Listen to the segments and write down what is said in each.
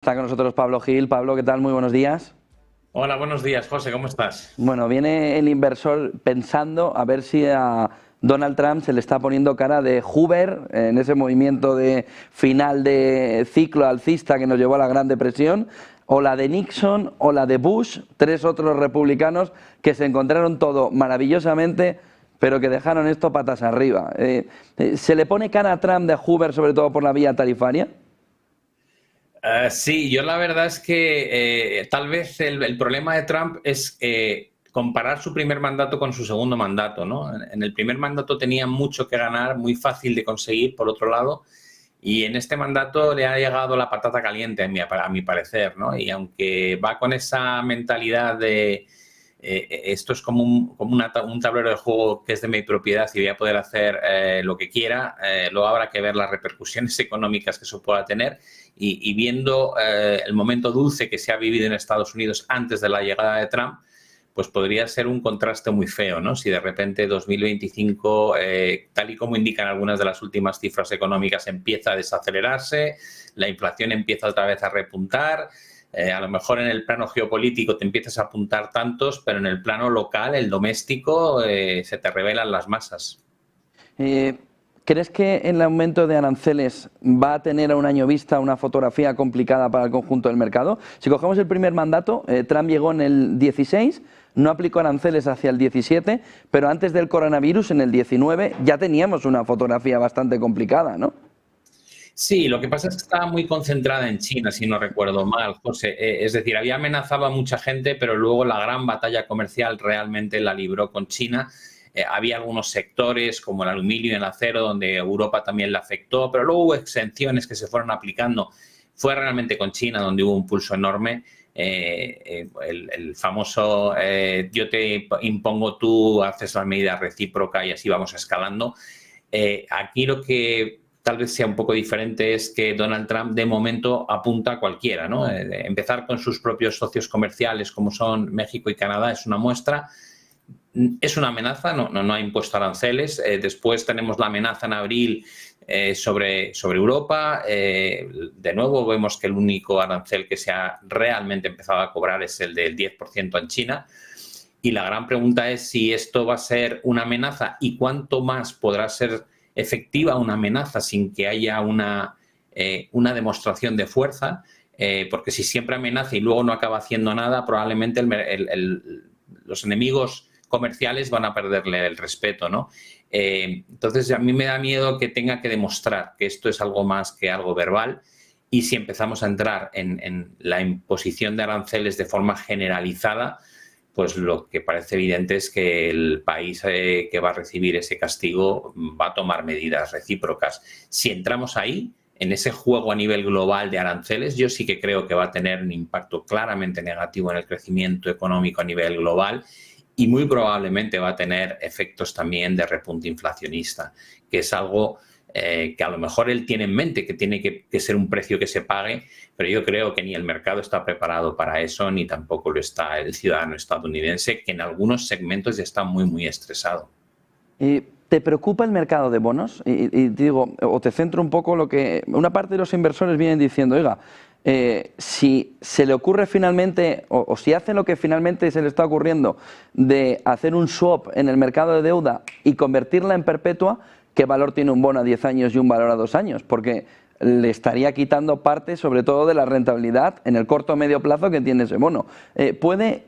Está con nosotros Pablo Gil. Pablo, ¿qué tal? Muy buenos días. Hola, buenos días, José, ¿cómo estás? Bueno, viene el inversor pensando a ver si a Donald Trump se le está poniendo cara de Hoover en ese movimiento de final de ciclo alcista que nos llevó a la Gran Depresión, o la de Nixon o la de Bush, tres otros republicanos que se encontraron todo maravillosamente, pero que dejaron esto patas arriba. ¿Se le pone cara a Trump de Hoover sobre todo por la vía tarifaria? Sí, yo la verdad es que tal vez el problema de Trump es comparar su primer mandato con su segundo mandato, ¿no? En el primer mandato tenía mucho que ganar, muy fácil de conseguir, por otro lado, y en este mandato le ha llegado la patata caliente, a mi parecer, ¿no? Y aunque va con esa mentalidad de esto es como un tablero de juego que es de mi propiedad y voy a poder hacer lo que quiera, luego habrá que ver las repercusiones económicas que eso pueda tener y viendo el momento dulce que se ha vivido en Estados Unidos antes de la llegada de Trump, pues podría ser un contraste muy feo, ¿no? Si de repente 2025, tal y como indican algunas de las últimas cifras económicas, empieza a desacelerarse, la inflación empieza otra vez a repuntar. A lo mejor en el plano geopolítico te empiezas a apuntar tantos, pero en el plano local, el doméstico, se te revelan las masas. Eh, ¿Crees que el aumento de aranceles va a tener a un año vista una fotografía complicada para el conjunto del mercado? Si cogemos el primer mandato, Trump llegó en el 16, no aplicó aranceles hacia el 17, pero antes del coronavirus, en el 19, ya teníamos una fotografía bastante complicada, ¿no? Sí, lo que pasa es que estaba muy concentrada en China, si no recuerdo mal, José. Es decir, había amenazado a mucha gente, pero luego la gran batalla comercial realmente la libró con China. Había algunos sectores como el aluminio y el acero donde Europa también la afectó, pero luego hubo exenciones que se fueron aplicando. Fue realmente con China donde hubo un pulso enorme. El famoso yo te impongo, tú haces la medida recíproca y así vamos escalando. Aquí lo que tal vez sea un poco diferente es que Donald Trump de momento apunta a cualquiera, ¿no? Empezar con sus propios socios comerciales como son México y Canadá es una muestra. Es una amenaza, no ha impuesto aranceles. Después tenemos la amenaza en abril sobre Europa. De nuevo vemos que el único arancel que se ha realmente empezado a cobrar es el del 10% en China. Y la gran pregunta es si esto va a ser una amenaza y cuánto más podrá ser efectiva una amenaza sin que haya una demostración de fuerza, porque si siempre amenaza y luego no acaba haciendo nada, probablemente los enemigos comerciales van a perderle el respeto, ¿no? Entonces, a mí me da miedo que tenga que demostrar que esto es algo más que algo verbal y si empezamos a entrar en la imposición de aranceles de forma generalizada, pues lo que parece evidente es que el país que va a recibir ese castigo va a tomar medidas recíprocas. Si entramos ahí, en ese juego a nivel global de aranceles, yo sí que creo que va a tener un impacto claramente negativo en el crecimiento económico a nivel global y muy probablemente va a tener efectos también de repunte inflacionista, que es algo que a lo mejor él tiene en mente, que tiene que ser un precio que se pague, pero yo creo que ni el mercado está preparado para eso, ni tampoco lo está el ciudadano estadounidense, que en algunos segmentos ya está muy, muy estresado. ¿Te preocupa el mercado de bonos? Y te digo, o te centro un poco lo que una parte de los inversores vienen diciendo, oiga, si se le ocurre finalmente, o si hacen lo que finalmente se le está ocurriendo, de hacer un swap en el mercado de deuda y convertirla en perpetua, ¿qué valor tiene un bono a 10 años y un valor a 2 años? Porque le estaría quitando parte, sobre todo, de la rentabilidad en el corto o medio plazo que tiene ese bono. ¿Puede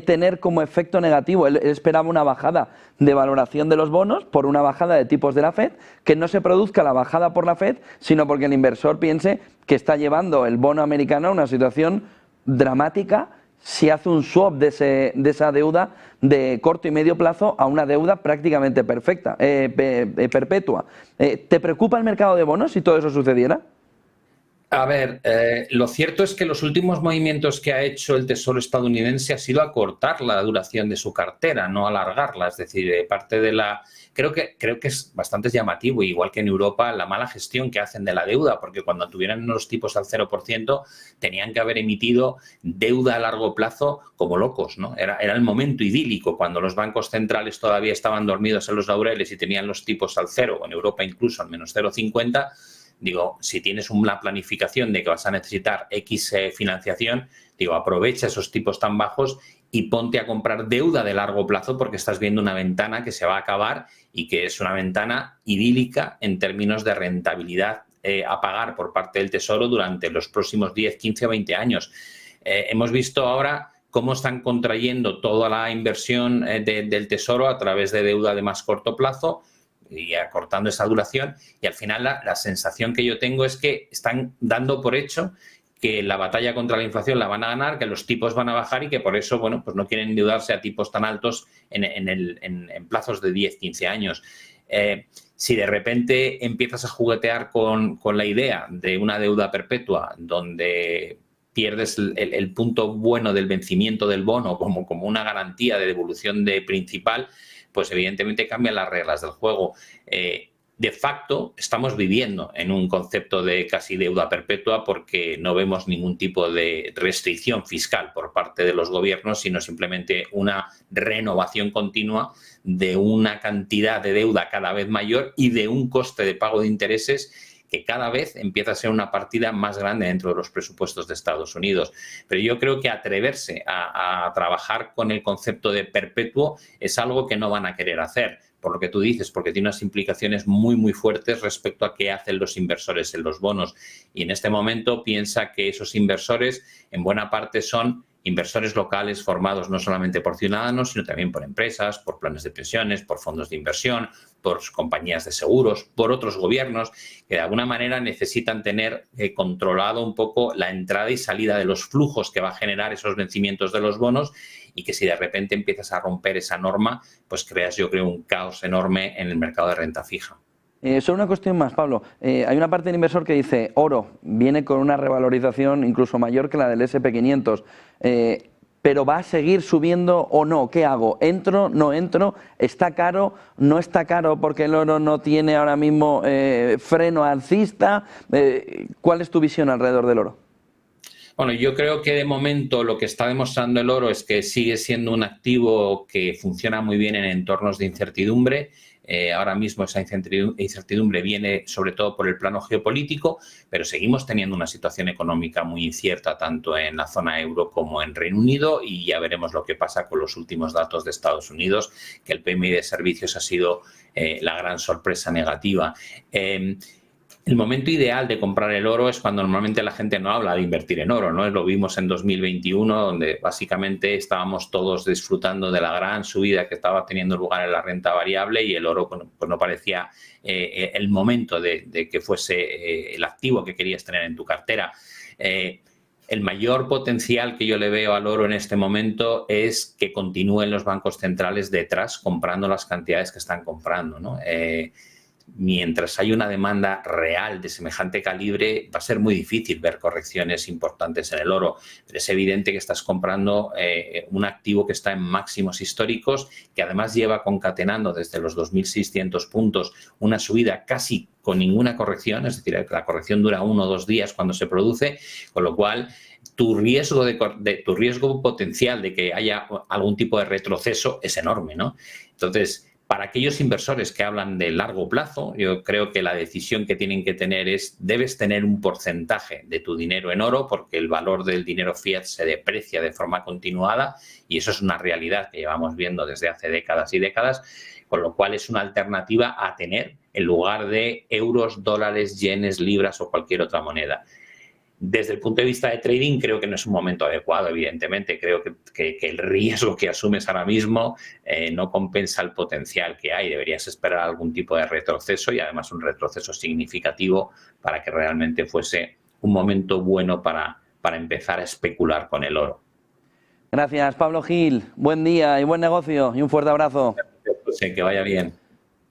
tener como efecto negativo? Él esperaba una bajada de valoración de los bonos por una bajada de tipos de la FED, que no se produzca la bajada por la FED, sino porque el inversor piense que está llevando el bono americano a una situación dramática si hace un swap de esa deuda de corto y medio plazo a una deuda prácticamente perpetua. ¿Te preocupa el mercado de bonos si todo eso sucediera? A ver, lo cierto es que los últimos movimientos que ha hecho el Tesoro estadounidense ha sido acortar la duración de su cartera, no alargarla. Es decir, parte de la... Creo que es bastante llamativo, igual que en Europa, la mala gestión que hacen de la deuda, porque cuando tuvieran los tipos al 0%, tenían que haber emitido deuda a largo plazo como locos, ¿no? Era el momento idílico, cuando los bancos centrales todavía estaban dormidos en los laureles y tenían los tipos al cero, o en Europa incluso al menos 0,50, Digo, si tienes una planificación de que vas a necesitar X financiación, digo, aprovecha esos tipos tan bajos y ponte a comprar deuda de largo plazo porque estás viendo una ventana que se va a acabar y que es una ventana idílica en términos de rentabilidad a pagar por parte del Tesoro durante los próximos 10, 15 o 20 años. Hemos visto ahora cómo están contrayendo toda la inversión del Tesoro a través de deuda de más corto plazo y acortando esa duración, y al final la sensación que yo tengo es que están dando por hecho que la batalla contra la inflación la van a ganar, que los tipos van a bajar y que por eso, bueno, pues no quieren endeudarse a tipos tan altos en plazos de 10, 15 años. Si de repente empiezas a juguetear con la idea de una deuda perpetua donde pierdes el punto bueno del vencimiento del bono como una garantía de devolución de principal, pues evidentemente cambian las reglas del juego. De facto, estamos viviendo en un concepto de casi deuda perpetua porque no vemos ningún tipo de restricción fiscal por parte de los gobiernos, sino simplemente una renovación continua de una cantidad de deuda cada vez mayor y de un coste de pago de intereses que cada vez empieza a ser una partida más grande dentro de los presupuestos de Estados Unidos. Pero yo creo que atreverse a trabajar con el concepto de perpetuo es algo que no van a querer hacer, por lo que tú dices, porque tiene unas implicaciones muy, muy fuertes respecto a qué hacen los inversores en los bonos. Y en este momento piensa que esos inversores en buena parte son inversores locales formados no solamente por ciudadanos, sino también por empresas, por planes de pensiones, por fondos de inversión, por compañías de seguros, por otros gobiernos, que de alguna manera necesitan tener controlado un poco la entrada y salida de los flujos que va a generar esos vencimientos de los bonos, y que si de repente empiezas a romper esa norma, pues creas, yo creo, un caos enorme en el mercado de renta fija. Solo una cuestión más, Pablo. Hay una parte del inversor que dice, oro viene con una revalorización incluso mayor que la del S&P 500, pero ¿va a seguir subiendo o no? ¿Qué hago? ¿Entro? ¿No entro? ¿Está caro? ¿No está caro porque el oro no tiene ahora mismo freno alcista? ¿Cuál es tu visión alrededor del oro? Bueno, yo creo que de momento lo que está demostrando el oro es que sigue siendo un activo que funciona muy bien en entornos de incertidumbre. Ahora mismo esa incertidumbre viene sobre todo por el plano geopolítico, pero seguimos teniendo una situación económica muy incierta tanto en la zona euro como en Reino Unido, y ya veremos lo que pasa con los últimos datos de Estados Unidos, que el PMI de servicios ha sido la gran sorpresa negativa. El momento ideal de comprar el oro es cuando normalmente la gente no habla de invertir en oro, ¿no? Lo vimos en 2021, donde básicamente estábamos todos disfrutando de la gran subida que estaba teniendo lugar en la renta variable, y el oro pues no parecía el momento de que fuese el activo que querías tener en tu cartera. El mayor potencial que yo le veo al oro en este momento es que continúen los bancos centrales detrás comprando las cantidades que están comprando, ¿no? Mientras hay una demanda real de semejante calibre, va a ser muy difícil ver correcciones importantes en el oro. Pero es evidente que estás comprando un activo que está en máximos históricos, que además lleva concatenando desde los 2.600 puntos una subida casi con ninguna corrección, es decir, la corrección dura 1 o 2 días cuando se produce, con lo cual tu riesgo potencial de que haya algún tipo de retroceso es enorme, ¿no? Entonces, para aquellos inversores que hablan de largo plazo, yo creo que la decisión que tienen que tener es, debes tener un porcentaje de tu dinero en oro, porque el valor del dinero fiat se deprecia de forma continuada, y eso es una realidad que llevamos viendo desde hace décadas y décadas, con lo cual es una alternativa a tener en lugar de euros, dólares, yenes, libras o cualquier otra moneda. Desde el punto de vista de trading, creo que no es un momento adecuado, evidentemente. Creo que el riesgo que asumes ahora mismo no compensa el potencial que hay. Deberías esperar algún tipo de retroceso, y además un retroceso significativo, para que realmente fuese un momento bueno para empezar a especular con el oro. Gracias, Pablo Gil. Buen día y buen negocio, y un fuerte abrazo. Que vaya bien.